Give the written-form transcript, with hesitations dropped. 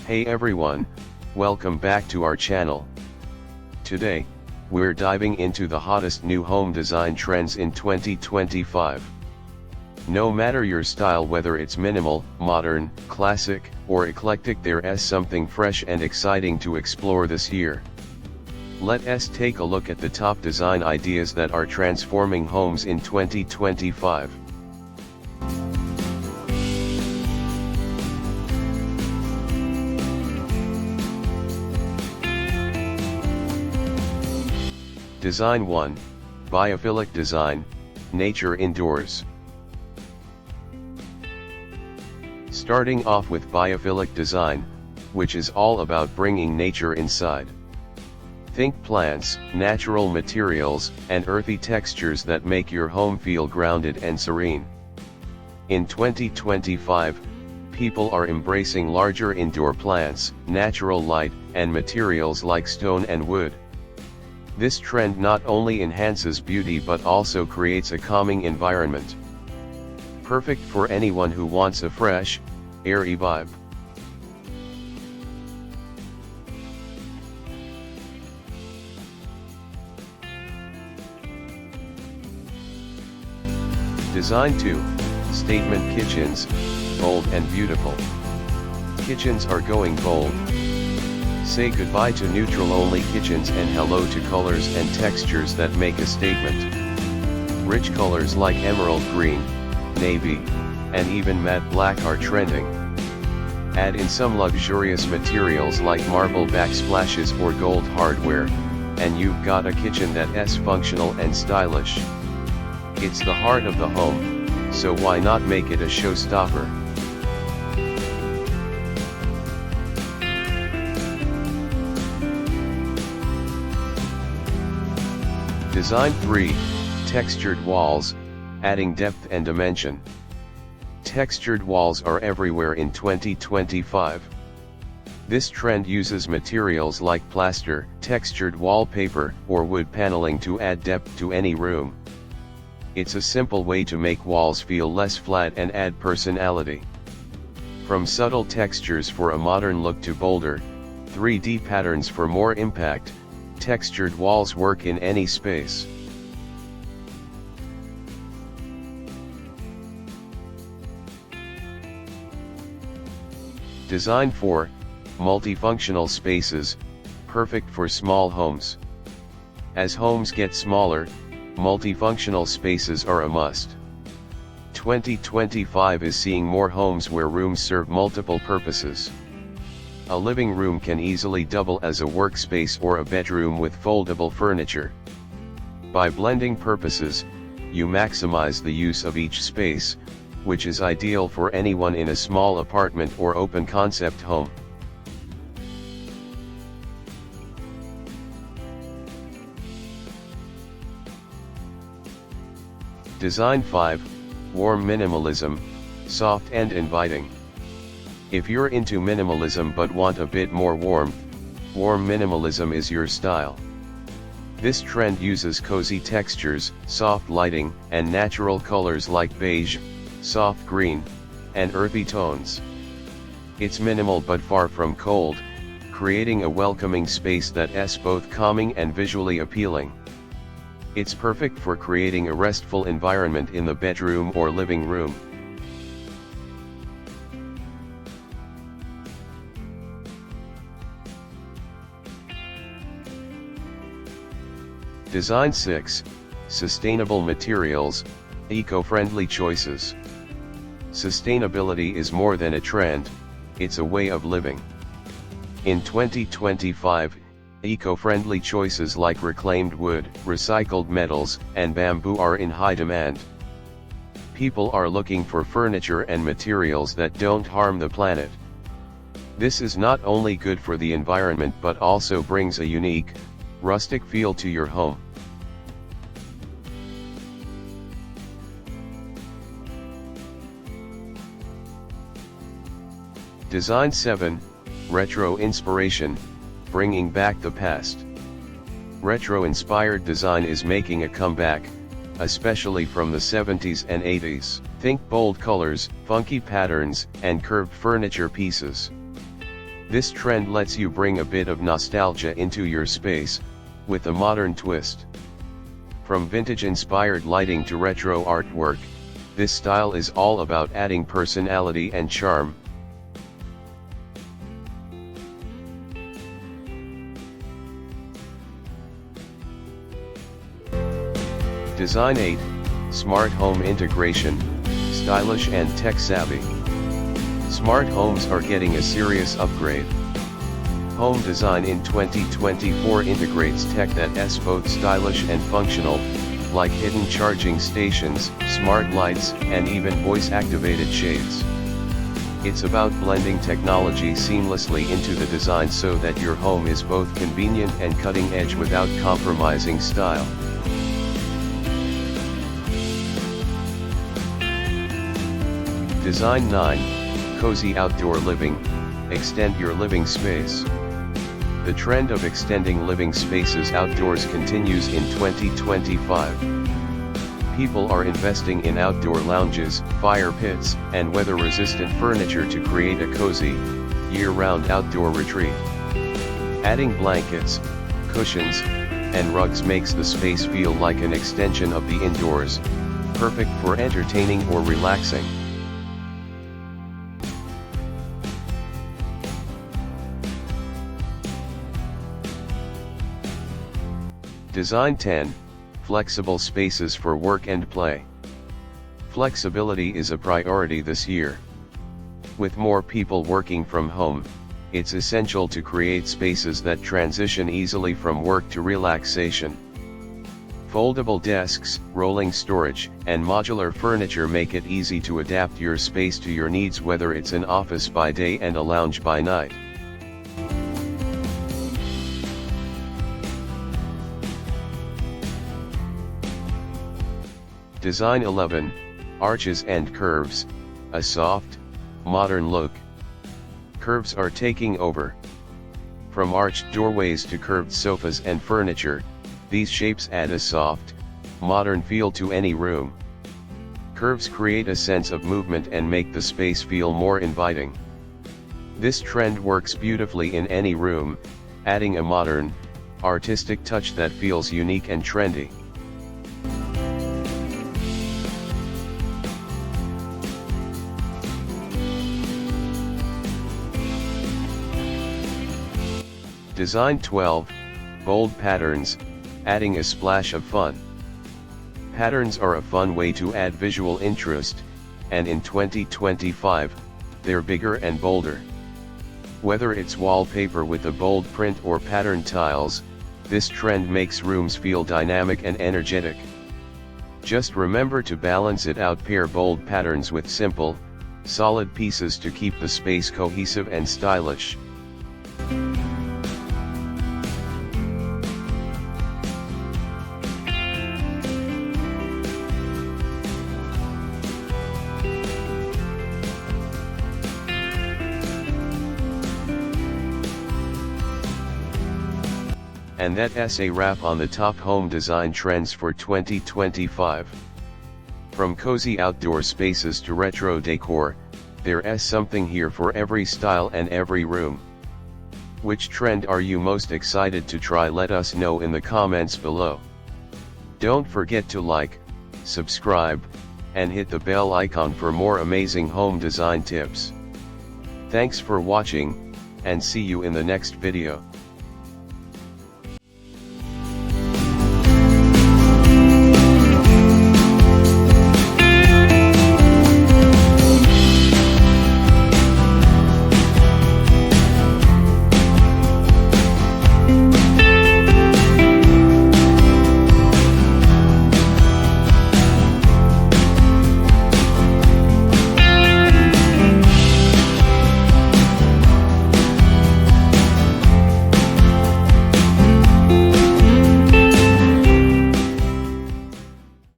Hey everyone, welcome back to our channel. Today, we're diving into the hottest new home design trends in 2025. No matter your style, whether it's minimal, modern, classic, or eclectic, there's something fresh and exciting to explore this year. Let us take a look at the top design ideas that are transforming homes in 2025. Design 1, Biophilic Design, Nature Indoors. Starting off with Biophilic Design, which is all about bringing nature inside. Think plants, natural materials, and earthy textures that make your home feel grounded and serene. In 2025, people are embracing larger indoor plants, natural light, and materials like stone and wood. This trend not only enhances beauty but also creates a calming environment. Perfect for anyone who wants a fresh, airy vibe. Design 2, Statement Kitchens, Bold and Beautiful. Kitchens are going bold. Say goodbye to neutral-only kitchens and hello to colors and textures that make a statement. Rich colors like emerald green, navy, and even matte black are trending. Add in some luxurious materials like marble backsplashes or gold hardware, and you've got a kitchen that's functional and stylish. It's the heart of the home, so why not make it a showstopper? Design 3, Textured Walls, Adding Depth and Dimension. Textured walls are everywhere in 2025. This trend uses materials like plaster, textured wallpaper, or wood paneling to add depth to any room. It's a simple way to make walls feel less flat and add personality. From subtle textures for a modern look to bolder, 3D patterns for more impact, textured walls work in any space. Design 4, Multifunctional Spaces, perfect for small homes. As homes get smaller, multifunctional spaces are a must. 2025 is seeing more homes where rooms serve multiple purposes. A living room can easily double as a workspace or a bedroom with foldable furniture. By blending purposes, you maximize the use of each space, which is ideal for anyone in a small apartment or open concept home. Design 5, Warm Minimalism, Soft and Inviting. If you're into minimalism but want a bit more warmth, warm minimalism is your style. This trend uses cozy textures, soft lighting, and natural colors like beige, soft green, and earthy tones. It's minimal but far from cold, creating a welcoming space that's both calming and visually appealing. It's perfect for creating a restful environment in the bedroom or living room. Design 6, Sustainable Materials, Eco-Friendly Choices. Sustainability is more than a trend, it's a way of living. In 2025, eco-friendly choices like reclaimed wood, recycled metals, and bamboo are in high demand. People are looking for furniture and materials that don't harm the planet. This is not only good for the environment but also brings a unique, rustic feel to your home. Design 7, Retro Inspiration, Bringing Back the Past. Retro-inspired design is making a comeback, especially from the 70s and 80s. Think bold colors, funky patterns, and curved furniture pieces. This trend lets you bring a bit of nostalgia into your space, with a modern twist. From vintage-inspired lighting to retro artwork, this style is all about adding personality and charm. Design 8, Smart Home Integration, Stylish and Tech-Savvy. Smart homes are getting a serious upgrade. Home design in 2024 integrates tech that's both stylish and functional, like hidden charging stations, smart lights, and even voice-activated shades. It's about blending technology seamlessly into the design so that your home is both convenient and cutting-edge without compromising style. Design 9, Cozy Outdoor Living, Extend your living space. The trend of extending living spaces outdoors continues in 2025. People are investing in outdoor lounges, fire pits, and weather-resistant furniture to create a cozy, year-round outdoor retreat. Adding blankets, cushions, and rugs makes the space feel like an extension of the indoors, perfect for entertaining or relaxing. Design 10, Flexible Spaces for Work and Play. Flexibility is a priority this year. With more people working from home, it's essential to create spaces that transition easily from work to relaxation. Foldable desks, rolling storage, and modular furniture make it easy to adapt your space to your needs, whether it's an office by day and a lounge by night. Design 11, Arches and Curves, a soft, modern look. Curves are taking over. From arched doorways to curved sofas and furniture, these shapes add a soft, modern feel to any room. Curves create a sense of movement and make the space feel more inviting. This trend works beautifully in any room, adding a modern, artistic touch that feels unique and trendy. Design 12, Bold Patterns, Adding a Splash of Fun. Patterns are a fun way to add visual interest, and in 2025, they're bigger and bolder. Whether it's wallpaper with a bold print or patterned tiles, this trend makes rooms feel dynamic and energetic. Just remember to balance it out, pair bold patterns with simple, solid pieces to keep the space cohesive and stylish. And that's a wrap on the top home design trends for 2025. From cozy outdoor spaces to retro decor, there's something here for every style and every room. Which trend are you most excited to try? Let us know in the comments below. Don't forget to like, subscribe, and hit the bell icon for more amazing home design tips. Thanks for watching, and see you in the next video.